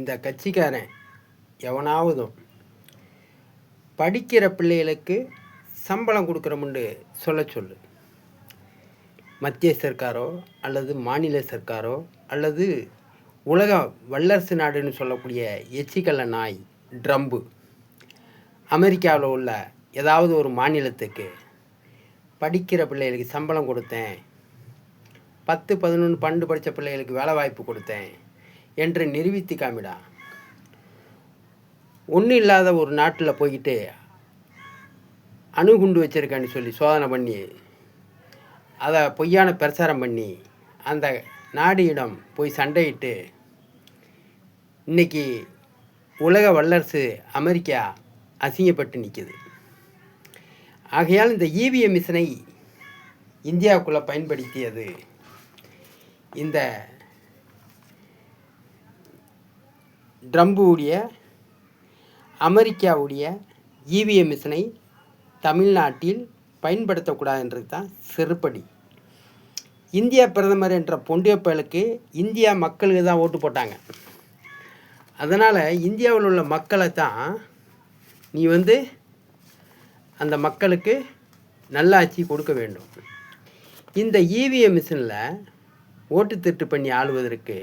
இந்த கட்சிக்காரன் எவனாவதும் படிக்கிற பிள்ளைகளுக்கு சம்பளம் கொடுக்குறோம்னு சொல்லு. மத்திய சர்க்காரோ அல்லது மாநில சர்க்காரோ அல்லது உலக வல்லரசு நாடுன்னு சொல்லக்கூடிய எச்சிக்கல்ல நாய் ட்ரம்பு அமெரிக்காவில் உள்ள ஏதாவது ஒரு மாநிலத்துக்கு படிக்கிற பிள்ளைகளுக்கு சம்பளம் கொடுத்தேன், 10, 11, 12 படித்த பிள்ளைகளுக்கு வேலை வாய்ப்பு கொடுத்தேன் என்று நிரூபித்து காமிடா. ஒன்றும் இல்லாத ஒரு நாட்டில் போய்கிட்டு அணுகுண்டு வச்சுருக்கான்னு சொல்லி சோதனை பண்ணி அதை பொய்யான பிரச்சாரம் பண்ணி அந்த நாடியிடம் போய் சண்டையிட்டு இன்றைக்கி உலக வல்லரசு அமெரிக்கா அசிங்கப்பட்டு நிற்கிது. ஆகையால் இந்த இவிஎம் மிஷினை இந்தியாவுக்குள்ளே பயன்படுத்தியது இந்த ட்ரம்புடைய அமெரிக்காவுடைய இவிஎம் மிஷினை தமிழ்நாட்டில் பயன்படுத்தக்கூடாதுன்றது தான் செருப்படி. இந்தியா பிரதமர் என்ற பொண்டியப்பயலுக்கு இந்தியா மக்களுக்கு தான் ஓட்டு போட்டாங்க. அதனால் இந்தியாவில் உள்ள மக்களை தான் நீ அந்த மக்களுக்கு நல்லாட்சி கொடுக்க வேண்டும். இந்த இவிஎம் மிஷினில் ஓட்டு திருட்டு பண்ணி ஆளுவதற்கு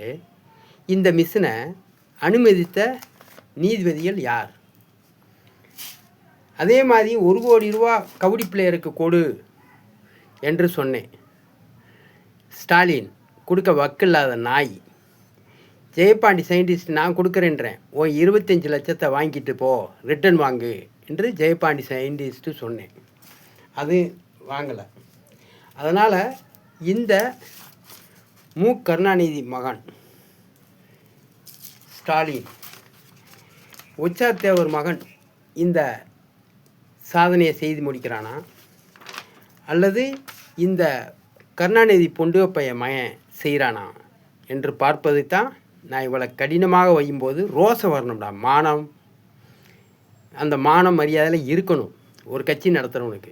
இந்த மிஷினை அனுமதித்த நீதிபதிகள் யார்? அதே மாதிரி 1 கோடி ரூபா கபடி பிளேயருக்கு கொடு என்று சொன்னேன். ஸ்டாலின் கொடுக்க வக்கில்லாத நாய். ஜெயபாண்டி சயின்டிஸ்ட் நான் கொடுக்குறேன்றேன், 25 லட்சத்தை வாங்கிட்டு போ, ரிட்டன் வாங்கு என்று ஜெயபாண்டி சயின்டிஸ்ட்டு சொன்னேன். அது வாங்கலை. அதனால் இந்த மு கருணாநிதி மகன் ஸ்டாலின், உச்சாத்தேவர் மகன் இந்த சாதனையை செய்து முடிக்கிறானா அல்லது இந்த கருணாநிதி பொண்டுவப்பைய மகன் செய்கிறானா என்று பார்ப்பது தான் நான் இவ்வளோ கடினமாக வையும்போது ரோசம் வரணும்டா. மானம், அந்த மானம் மரியாதையில் இருக்கணும் ஒரு கட்சி நடத்துகிறவனுக்கு.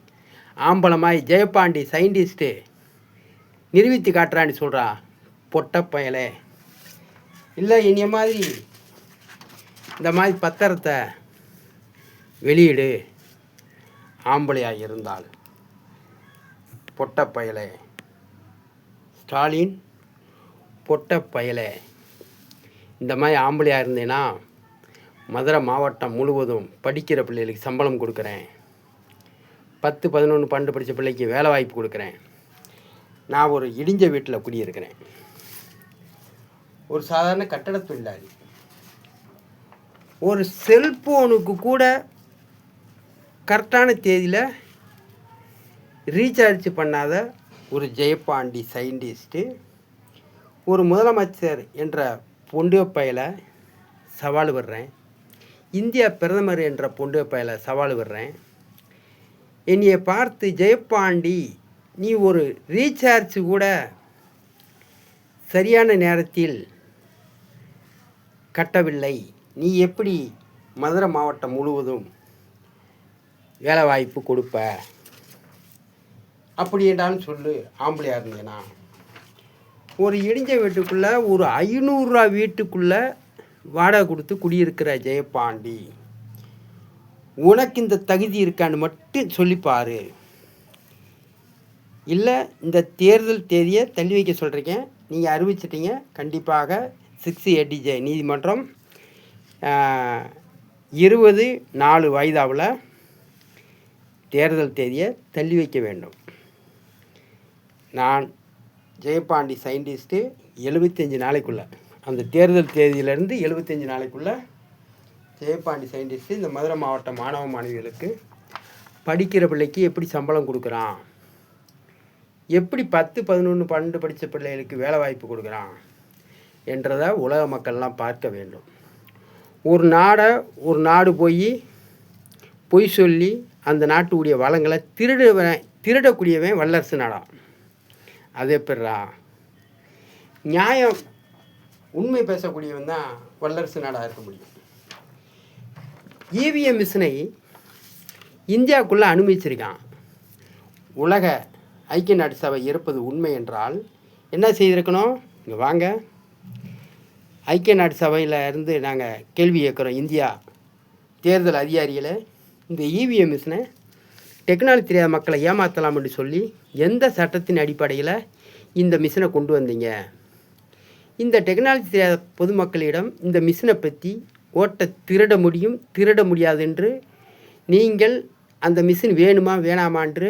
ஆம்பளமாய் ஜெயபாண்டி சயின்டிஸ்ட்டு நிரூபித்து காட்டுறான்னு சொல்கிறா பொட்ட பயலே. இல்லை இனிய மாதிரி இந்த மாதிரி பத்திரத்தை வெளியிடு ஆம்பளையாக இருந்தால். பொட்ட பயலே ஸ்டாலின், பொட்ட பயலே, இந்த மாதிரி ஆம்பளையாக இருந்தேன்னா மதுரை மாவட்டம் முழுவதும் படிக்கிற பிள்ளைகளுக்கு சம்பளம் கொடுக்குறேன், 10, 11, 12 படித்த பிள்ளைக்கு வேலை வாய்ப்பு கொடுக்குறேன். நான் ஒரு இடிஞ்ச வீட்டில் குடியிருக்கிறேன், ஒரு சாதாரண கட்டட தொழிலாளி. ஒரு செல்ஃபோனுக்கு கூட கரெக்டான தேதியில் ரீசார்ஜ் பண்ணாத ஒரு ஜெயபாண்டி சயின்டிஸ்ட்டு ஒரு முதலமைச்சர் என்ற பொண்டுவப்பையில் சவால் விடுறேன், இந்தியா பிரதமர் என்ற பொண்டுவப்பையில் சவால் விடுறேன். என்னையை பார்த்து ஜெயபாண்டி நீ ஒரு ரீசார்ஜ் கூட சரியான நேரத்தில் கட்டவில்லை, நீ எப்படி மதுரை மாவட்டம் முழுவதும் வேலை வாய்ப்பு கொடுப்ப? அப்படி என்றாலும் சொல்லு. ஆம்பளையாக இருந்தேனா ஒரு இடிஞ்ச வீட்டுக்குள்ளே ஒரு 500 ரூபா வீட்டுக்குள்ளே வாடகை கொடுத்து குடியிருக்கிற ஜெயபாண்டி, உனக்கு இந்த தகுதி இருக்கான்னு மட்டும் சொல்லிப்பார். இல்லை இந்த தேர்தல் தேதியை தள்ளி வைக்க சொல்கிறீங்க, நீங்கள் அறிவிச்சிட்டீங்க. கண்டிப்பாக 6ADJ நீதிமன்றம் 24 வாய்தாவில் தேர்தல் தேதியை தள்ளி வைக்க வேண்டும். நான் ஜெயபாண்டி சயின்டிஸ்ட்டு 75 நாளைக்குள்ளே, அந்த தேர்தல் தேதியிலேருந்து 75 நாளைக்குள்ளே ஜெயபாண்டி சயின்டிஸ்ட்டு இந்த மதுரை மாவட்ட மாணவ மாணவிகளுக்கு படிக்கிற பிள்ளைக்கு எப்படி சம்பளம் கொடுக்குறான், எப்படி 10, 11, 12 படித்த பிள்ளைகளுக்கு வேலை வாய்ப்பு கொடுக்குறான் என்றதை உலக மக்கள்லாம் பார்க்க வேண்டும். ஒரு நாடு பொய் சொல்லி அந்த நாட்டுடைய வளங்களை திருடக்கூடியவன் வல்லரசு நாடாம். அது எப்படிரா நியாயம்? உண்மை பேசக்கூடியவன் தான் வல்லரசு நாடாக இருக்க முடியும். இவிஎம் மிஷினை இந்தியாவுக்குள்ளே அனுமதிச்சிருக்கான். உலக ஐக்கிய நாடு சபை இருப்பது உண்மை என்றால் என்ன செய்திருக்கணும்? இங்கே வாங்க, ஐக்கிய நாடு சபையில் இருந்து நாங்கள் கேள்வி கேட்குறோம். இந்தியா தேர்தல் அதிகாரிகளை இந்த இவிஎம் மிஷினை டெக்னாலஜி தெரியாத மக்களை ஏமாற்றலாம்னு சொல்லி எந்த சட்டத்தின் அடிப்படையில் இந்த மிஷினை கொண்டு வந்தீங்க? இந்த டெக்னாலஜி தெரியாத பொதுமக்களிடம் இந்த மிஷினை பற்றி ஓட்டை திருட முடியாது என்று நீங்கள் அந்த மிஷின் வேணுமா வேணாமான்று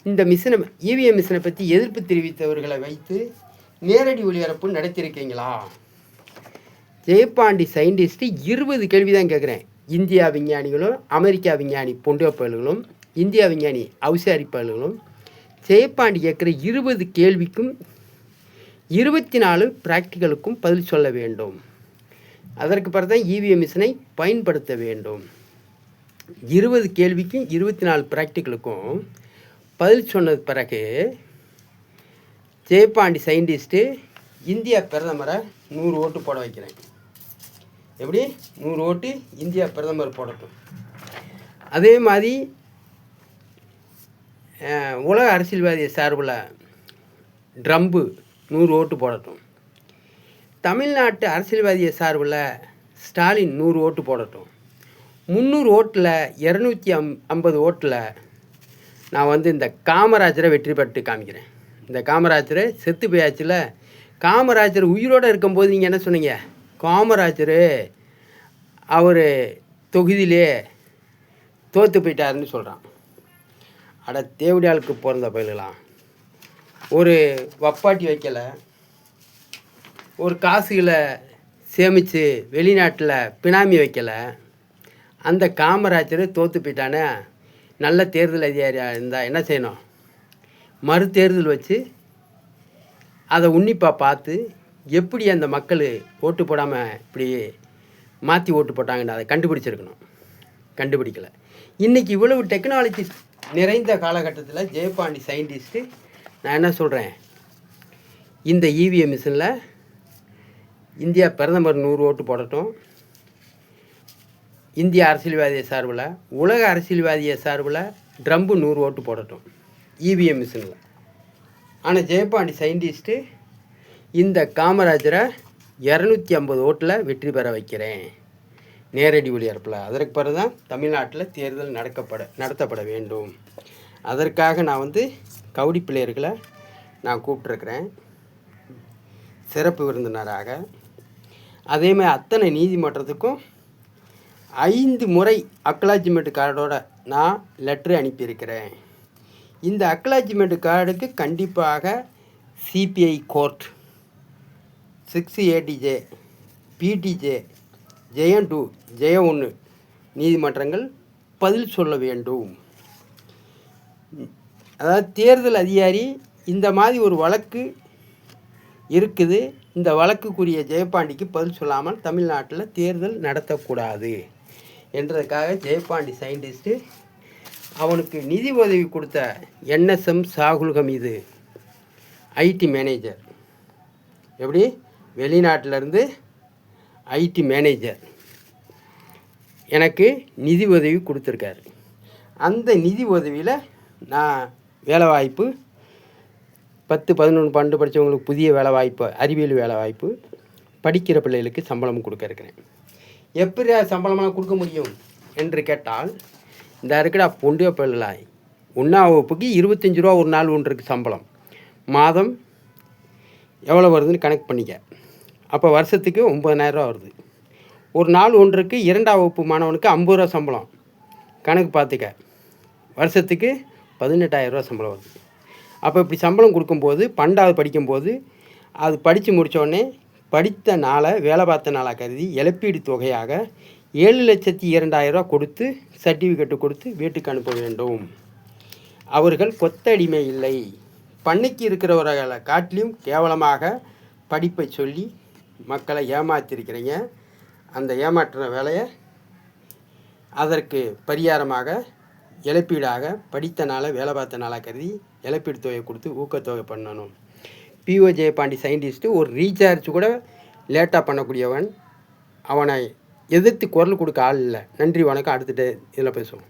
இந்த மிஷினை இவிஎம் மிஷினை பற்றி எதிர்ப்பு தெரிவித்தவர்களை வைத்து நேரடி ஒளிபரப்பு நடத்தியிருக்கீங்களா? ஜெயபாண்டி சயின்டிஸ்ட்டு 20 கேள்வி தான் கேட்குறேன். இந்தியா விஞ்ஞானிகளும் அமெரிக்கா விஞ்ஞானி பொண்டியப்பயல்களும் இந்தியா விஞ்ஞானி அவுசாரிப்பயல்களும் ஜெயபாண்டி கேட்குற 20 கேள்விக்கும் 24 ப்ராக்டிக்கலுக்கும் பதில் சொல்ல வேண்டும். அதற்கு பிறகு தான் இவிஎம் மிஷினை பயன்படுத்த வேண்டும். 20 கேள்விக்கும் 24 ப்ராக்டிக்கலுக்கும் பதில் சொன்னது பிறகு ஜெயபாண்டி சயின்டிஸ்ட்டு இந்தியா பிரதமரை 100 ஓட்டு போட வைக்கிறேன். எப்படி 100 ஓட்டு இந்தியா பிரதமர் போடட்டும். அதே மாதிரி உலக அரசியல்வாதிய சார்பில் ட்ரம்பு 100 ஓட்டு போடட்டும். தமிழ்நாட்டு அரசியல்வாதிய சார்பில் ஸ்டாலின் 100 ஓட்டு போடட்டும். 300 ஓட்டில் 250 ஓட்டில் நான் இந்த காமராஜரை வெற்றி பெற்று காமிக்கிறேன். இந்த காமராஜரை செத்து போயாச்சில் காமராஜர் உயிரோடு இருக்கும்போது நீங்கள் என்ன சொன்னீங்க? காமராஜர் அவர் தொகுதியிலே தோற்று போயிட்டாருன்னு சொல்கிறான். அட தேவடியாளுக்கு பிறந்த பயிலாம் ஒரு வப்பாட்டி வைக்கலை, ஒரு காசுகளை சேமித்து வெளிநாட்டில் பினாமி வைக்கலை. அந்த காமராஜர் தோற்று போயிட்டானே. நல்ல தேர்தல் அதிகாரியாக இருந்தால் என்ன செய்யணும்? மறு தேர்தல் வச்சு அதை உன்னிப்பாக பார்த்து எப்படி அந்த மக்கள் ஓட்டு போடாமல் இப்படி மாற்றி ஓட்டு போட்டாங்கன்னு அதை கண்டுபிடிச்சிருக்கணும். கண்டுபிடிக்கலை. இன்றைக்கி இவ்வளவு டெக்னாலஜி நிறைந்த காலகட்டத்தில் ஜெயபாண்டி சயின்டிஸ்ட்டு நான் என்ன சொல்கிறேன், இந்த இவிஎம் மிஷினில் இந்தியா பிரதமர் 100 ஓட்டு போடட்டும். இந்திய அரசியல்வாதிய சார்பில் உலக அரசியல்வாதிய சார்பில் ட்ரம்பு 100 ஓட்டு போடட்டும் இவிஎம் மிஷினில். ஆனால் ஜெயபாண்டி சயின்டிஸ்ட்டு இந்த காமராஜரை 250 ஓட்டில் வெற்றி பெற வைக்கிறேன் நேரடி ஒளிபரப்பில். அதற்கு பிறகு தான் தமிழ்நாட்டில் தேர்தல் நடத்தப்பட வேண்டும். அதற்காக நான் கவுடி பிள்ளையர்களை நான் கூப்பிட்ருக்கிறேன் சிறப்பு விருந்தினராக. அதேமாதிரி அத்தனை நீதிமன்றத்துக்கும் 5 முறை அக்னாலஜ்மெண்ட் கார்டோட நான் லெட்ரு அனுப்பியிருக்கிறேன். இந்த அக்னாலஜ்மெண்ட் கார்டுக்கு கண்டிப்பாக சிபிஐ கோர்ட், 6ADJ, PTJ, ஜெயம் 2, ஜெயம் 1 நீதிமன்றங்கள் பதில் சொல்ல வேண்டும். அதாவது தேர்தல் அதிகாரி இந்த மாதிரி ஒரு வழக்கு இருக்குது, இந்த வழக்குக்குரிய ஜெயபாண்டிக்கு பதில் சொல்லாமல் தமிழ்நாட்டில் தேர்தல் நடத்தக்கூடாது என்றதுக்காக ஜெயபாண்டி சயின்டிஸ்ட்டு அவனுக்கு நிதி உதவி கொடுத்த NSM Shahul Hameed IT manager, எப்படி வெளிநாட்டிலேருந்து ஐடி மேனேஜர் எனக்கு நிதி உதவி கொடுத்துருக்காரு. அந்த நிதி உதவியில் நான் வேலைவாய்ப்பு 10, 11, 12 படித்தவங்களுக்கு புதிய வேலைவாய்ப்பு, அறிவியல் வேலைவாய்ப்பு, படிக்கிற பிள்ளைகளுக்கு சம்பளமும் கொடுக்க இருக்கிறேன். எப்படி சம்பளமாக கொடுக்க முடியும் என்று கேட்டால், இந்த இருக்குடா பொண்டிய பிள்ளைலாய் 1ஆம் வகுப்புக்கு 25 ரூபா ஒரு நாள் ஒன்றுக்கு சம்பளம், மாதம் எவ்வளோ வருதுன்னு கணக்கு பண்ணிக்க. அப்போ வருஷத்துக்கு 90,000 ரூபா வருது. ஒரு நாள் ஒன்றுக்கு 2ஆம் வகுப்பு மாணவனுக்கு 50 ரூபா சம்பளம், கணக்கு பார்த்துக்க. வருஷத்துக்கு 18,000 ரூபா சம்பளம் வருது. அப்போ இப்படி சம்பளம் கொடுக்கும்போது 12வது படிக்கும்போது அது படித்து முடித்தோடனே படித்த நாளை வேலை பார்த்த நாளாக கருதி இழப்பீடு தொகையாக 7,02,000 ரூபா கொடுத்து சர்டிஃபிகேட்டு கொடுத்து வீட்டுக்கு அனுப்ப வேண்டும். அவர்கள் கொத்தடிமை இல்லை. பண்ணைக்கு இருக்கிறவர்களை காட்டிலும் கேவலமாக படிப்பை சொல்லி மக்களை ஏமாற்றிருக்கிறீங்க. அந்த ஏமாற்றுற வேலையை அதற்கு பரிகாரமாக இழப்பீடாக படித்த நாளை வேலை பார்த்த நாளாக கருதி இழப்பீடு தொகை கொடுத்து ஊக்கத்தொகை பண்ணணும். PO ஜெயபாண்டி சயின்டிஸ்ட்டு ஒரு ரீசார்ஜ் கூட லேட்டாக பண்ணக்கூடியவன். அவனை எதிர்த்து குரல் கொடுக்க ஆள் இல்லை. நன்றி, வணக்கம். அடுத்துட்டு இதில் பேசுவோம்.